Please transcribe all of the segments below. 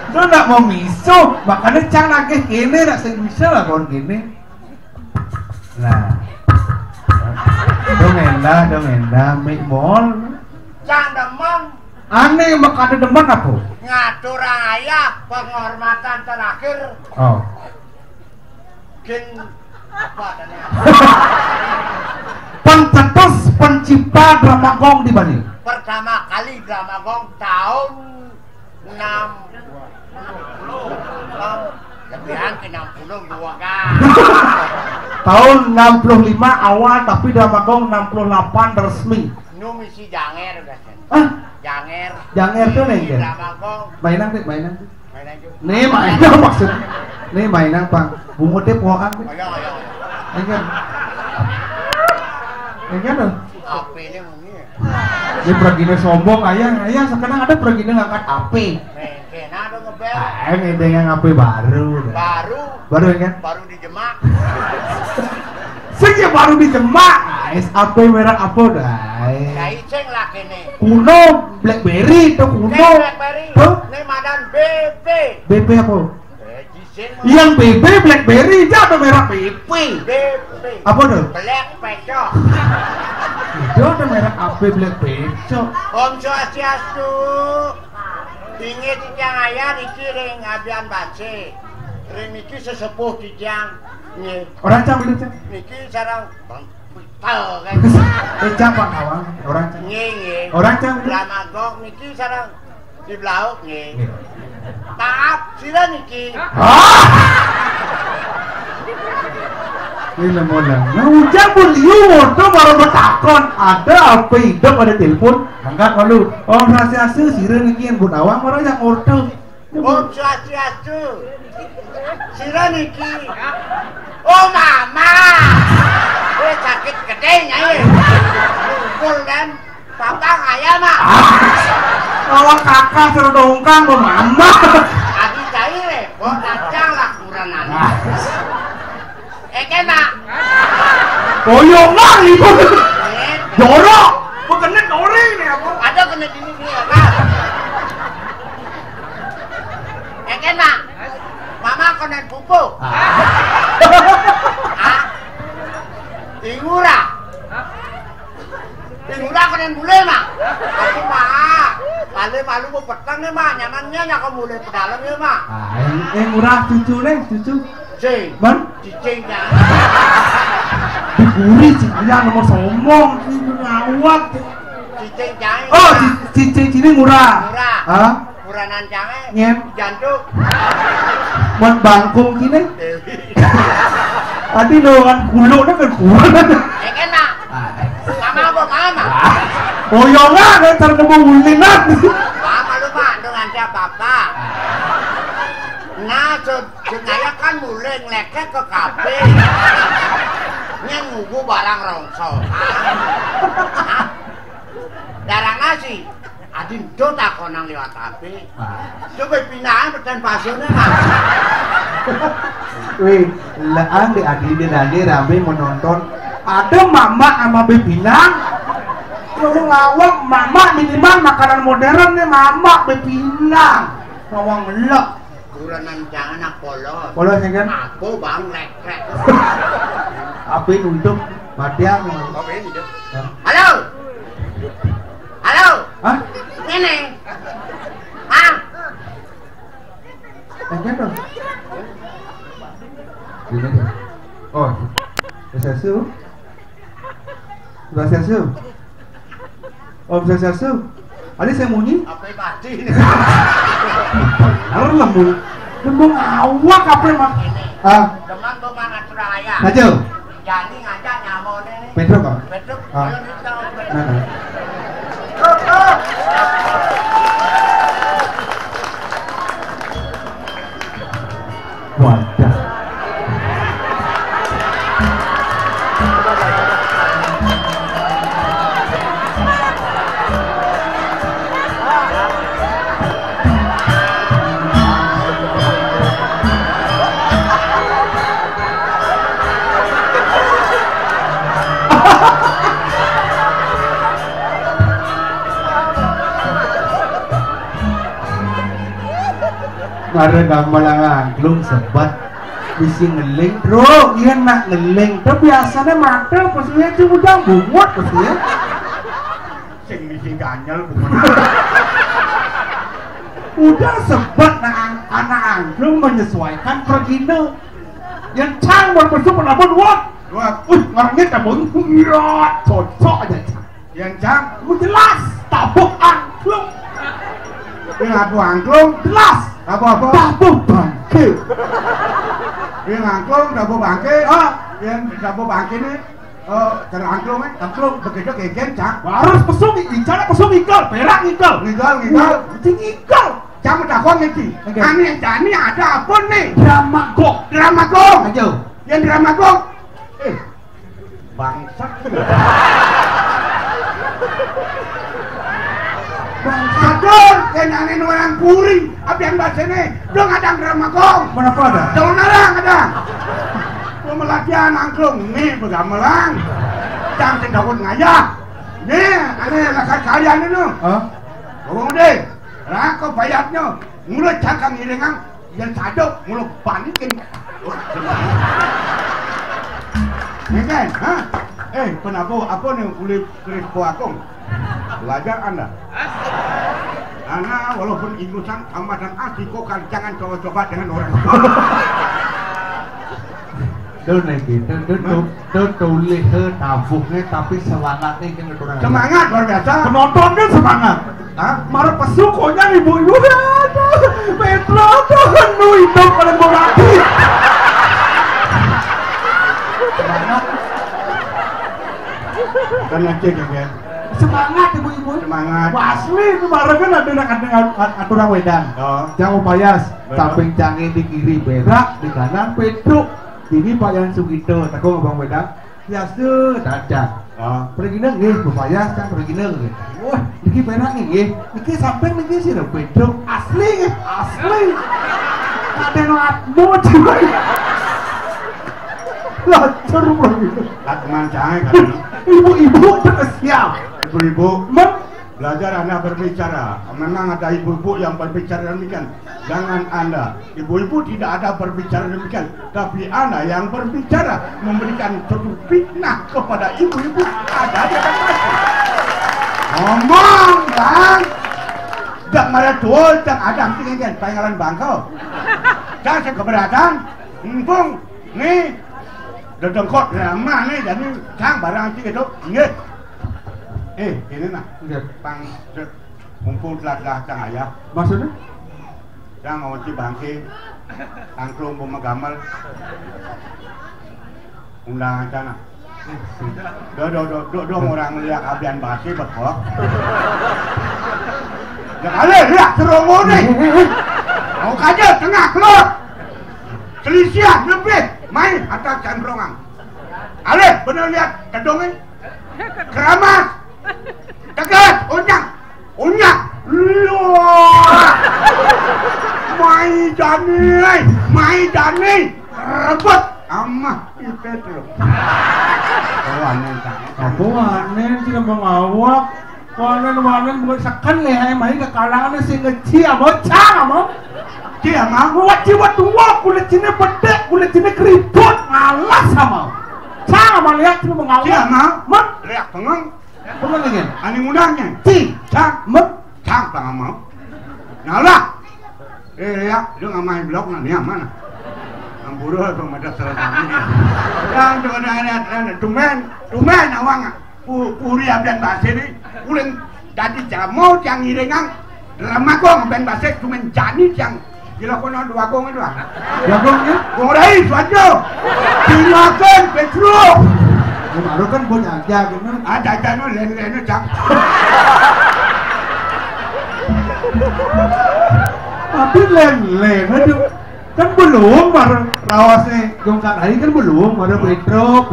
Lu nak mau miso, makanya cang lagi kene nak sing bisa lah kon kene. Nah. Dong endah, mik mall. Cang demen. Aneh makanya demen apa? Ngatur ayah penghormatan terakhir. Oh. Gen apa adanya? Pencetus pencipta drama gong di Bali. Pertama kali drama gong tahun 60 lebihan ke 62 kan. Tahun 65 awal tapi drama gong 68 resmi. Nu misi Janger guys. Ah, Janger. Janger tuh nih. Drama gong. Mainan tuh. Mainan juga. Nih mainan maksud. Nih mainan Bang. Bungutnya pohokan. Ayo. Enggak. Enggak dong. HP ini mungkin. Ini pergine sombong ayah sekarang ada pergine ngangkat HP. Kena ada ngebel. Ini dengan HP baru. Baru kan? Baru dijemak. Sejak baru dijemak. HP merek apa dah? Kaiceng lah kene. Kuno BlackBerry itu kuno. BlackBerry. Tuh. Ini madan BB. BB apa? Jisen. Yang BB BlackBerry itu ada merek BB. BB. Apa tuh? Black Pecok. Itu ada merek HP BlackBerry. Om Swastiastu. Ingat tijang ayah dikiring abian baca. Niki sesepuh tijang. Orang cang itu cang. Niki sarang bang pital kan. Cang Bang Awang. Orang cang. Orang cang. Drama gong niki sarang di belauk nge. Maaf sila niki. Ini lemona. Nah ujang pun liur tuh baru bertakon. Ada apa hidup ada telepon. Angkat malu. Om Swastiastu sira niki Bun Awang orang yang order. Om Swastiastu. Sira niki. Oh mama. Sakit gede nyai. Kumpul dan papa kaya mah. Kalau kakak suruh dongkang ke mama. Adi cair kok kacang lah kuranan. Kena. Boyong lah ibu. Jorok. Kena nori nih aku. Ada kena sini kan. Kena. Mama kena pupuk. Ingura. Ingura kena bule mah. Aku mah. Malu mau petang nih mah. Nyamannya nyak ke bule pedalam ya mah. Murah cucu nih cucu. Cing. Man? Cicingnya. Diguri cingnya nomor sombong. Ini ngawat. Cicing jangan. Oh cicing sini murah. Murah. Hah? Murahan jangan. Nyen. Jantung. Buat bangkung gini. Dewi. Tadi doang kulo nih kan kulo. Kena. Mama apa mama? Boyongan kan terkemu ulinan. Mama lu mah dengan siapa apa? Nah, jenaya kan mulai ngeleket ke kafe. Nya ngugu barang rongsok. Darang nasi. Adin do takonang lewat kafe. Coba pindahan peten pasurnya mah. Wih, laan di Adi rame menonton. Ada mama sama bebinang. Kalau ngawak mama minimal makanan modern nih mama bebinang. Ngawang melek. Kuranan jangan nak polos. Polos ya kan? Aku bang lek-lek. Apa untuk Matiang? Apa ini deh? Halo. Halo. Hah? Neneng. Ah. Tanya dong. Gini deh. Oh, Swastiastu. Swastiastu. Om Swastiastu. Ada saya munyi? Apa mati ini? Lalu lembung awak apa mah? Deman pemangat Surabaya. Ngajau. Jadi ngajak nyamon ini. Pedro kok? Pedro. Ah. Ayo kita. Nah. Wadah. Ngare gambalang angklung sebat bisi ngeling bro, iya nak ngeling tuh biasanya mata pasnya itu udah bungut pasnya sing bisi ganyel bungut udah sebat anak angklung menyesuaikan pergina yang cang berpesuk penabun wak orangnya tabun ya cocok aja cang yang cang jelas tabuk angklung yang aku angklung jelas apa tabuk bangke yang angklung tabuk bangke yang tabuk bangke ini cara angklung begitu keken cang harus pesuk bicara pesuk ikal perak ikal Kamu takut nanti. Aneh Jani ada apa nih? Dramago aja. Yang dramago. Bangsat. Bangsat kan aneh orang puri. Apa yang bahasa ini? Dong ada dramago. Mana ada? Jangan ada. Pemelatihan angklung nih begamelang. Jangan takut ngajak. Nih, aneh lakat kalian ini. Ngomong deh. Rako bayarnya, mulut cakang irengang, yang sadok mulut panikin. Ini kan, apa nih kulit krispo akong? Belajar Anda. Anda walaupun ingusan amatan asli kok jangan coba-coba dengan orang. Đâu này kì, đâu tulis tabuknya tapi semangatnya kan orang. Semangat luar biasa. Penonton kan semangat. Marah pesukonya ibu-ibu ada. Petro tuh penuh hidup pada morati. Semangat. Dan ngecek ya. Semangat ibu-ibu. Semangat. Asli itu marah kan ada aturan wedan. Jangan upayas. Samping canggih di kiri berak, di kanan Petro. Ini Pak Yan Sugito, aku ngomong beda. Ya su, dadah. Pergi nggih, bupaya kan pergi nggih. Wah, niki penak nggih. Niki samping niki sih lho Pedro. Asli nggih, asli. Ada no atmo coba. Lancar begitu. Atman jangan kan. Ibu-ibu siap. Ibu-ibu, belajar Anda berbicara. Memang ada ibu-ibu yang berbicara demikian. Jangan Anda, ibu-ibu tidak ada berbicara demikian, tapi Anda yang berbicara memberikan suatu fitnah kepada ibu-ibu. Ada aja kan ngomong bang, jangan marah tuh, jangan ada tinggal pengalan bangkau. Jangan keberatan, mumpung nih, dedengkot ramah nih, jadi cang barang sih itu, inget. Ini nah, bang, mumpung telah cang ayah. Maksudnya? Yang ngonci bangki, angklung bumegamel, undangan sana. Do orang lihat abian basi betul. Jangan lihat serongo nih. Mau kaja tengah keluar. Selisian lebih main atas candrongan. Ale bener lihat kedongeng, keramas, tegas, unyak, Mai Dani, rebut amah itu loh. Aku wanen sih mengawak, wanen bukan sekan leh, mai kekalangan si ngeci amo cang amo. Dia mau wajib tua kulit cina bedek, kulit cina keriput ngalas sama. Cang amo lihat cina mengawak. Dia mau, lihat pengang, lagi. Ani mudahnya, cang, pengang mau. Nyala. Ya, lu nggak main blok nanti yang mana? Yang buruh atau macam selatan ini. Yang dengan ada tumen awang puri abian bahasa ini, ulen jadi jamu yang irengang drama kong abian bahasa tumen jani yang dilakukan dua kong itu. Jagongnya? Kong rai suatu, dilakukan Petro. Baru kan punya aja gitu. Ada nu lain cak. Tapi lain aduh kan belum baru rawasnya jongkat hari kan belum baru Petro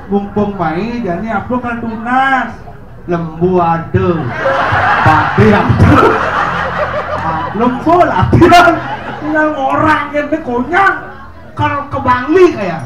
mumpung main jadi apa kan tunas lembu ada pade ada lembu latihan tinggal orang yang konyang kalau ke Bangli kayak